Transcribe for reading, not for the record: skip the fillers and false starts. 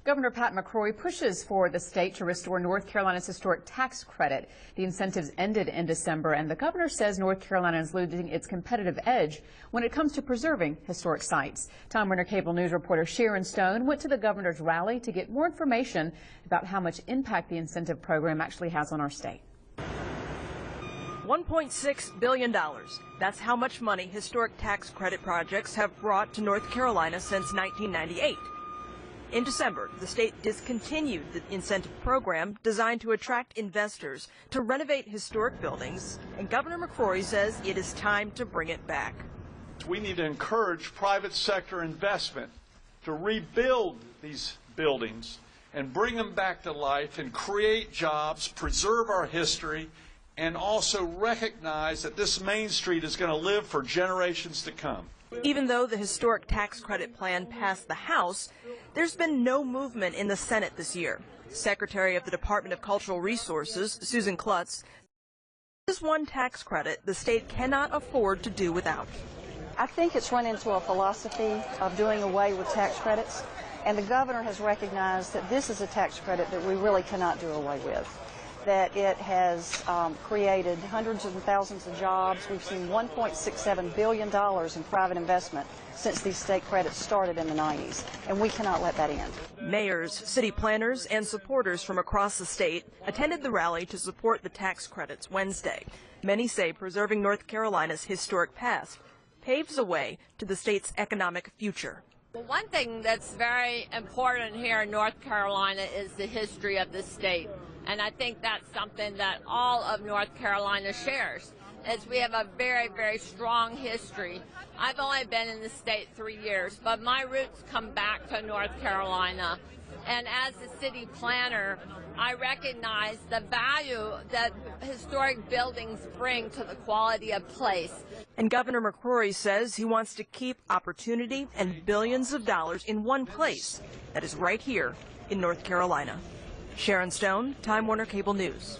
Governor Pat McCrory pushes for the state to restore North Carolina's historic tax credit. The incentives ended in December, and the governor says North Carolina is losing its competitive edge when it comes to preserving historic sites. Time Warner Cable News reporter Sharon Stone went to the governor's rally to get more information about how much impact the incentive program actually has on our state. $1.6 billion. That's how much money historic tax credit projects have brought to North Carolina since 1998. In December, the state discontinued the incentive program designed to attract investors to renovate historic buildings, and Governor McCrory says it is time to bring it back. We need to encourage private sector investment to rebuild these buildings and bring them back to life and create jobs, preserve our history, and also recognize that this Main Street is going to live for generations to come. Even though the historic tax credit plan passed the House, there's been no movement in the Senate this year. Secretary of the Department of Cultural Resources, Susan Klutz, this is one tax credit the state cannot afford to do without. I think it's run into a philosophy of doing away with tax credits, and the governor has recognized that this is a tax credit that we really cannot do away with. That it has created hundreds of thousands of jobs. We've seen $1.67 billion in private investment since these state credits started in the 90s, and we cannot let that end. Mayors, city planners, and supporters from across the state attended the rally to support the tax credits Wednesday. Many say preserving North Carolina's historic past paves the way to the state's economic future. Well, one thing that's very important here in North Carolina is the history of the state. And I think that's something that all of North Carolina shares, is we have a very, very strong history. I've only been in the state 3 years, but my roots come back to North Carolina. And as a city planner, I recognize the value that historic buildings bring to the quality of place. And Governor McCrory says he wants to keep opportunity and billions of dollars in one place, that is right here in North Carolina. Sharon Stone, Time Warner Cable News.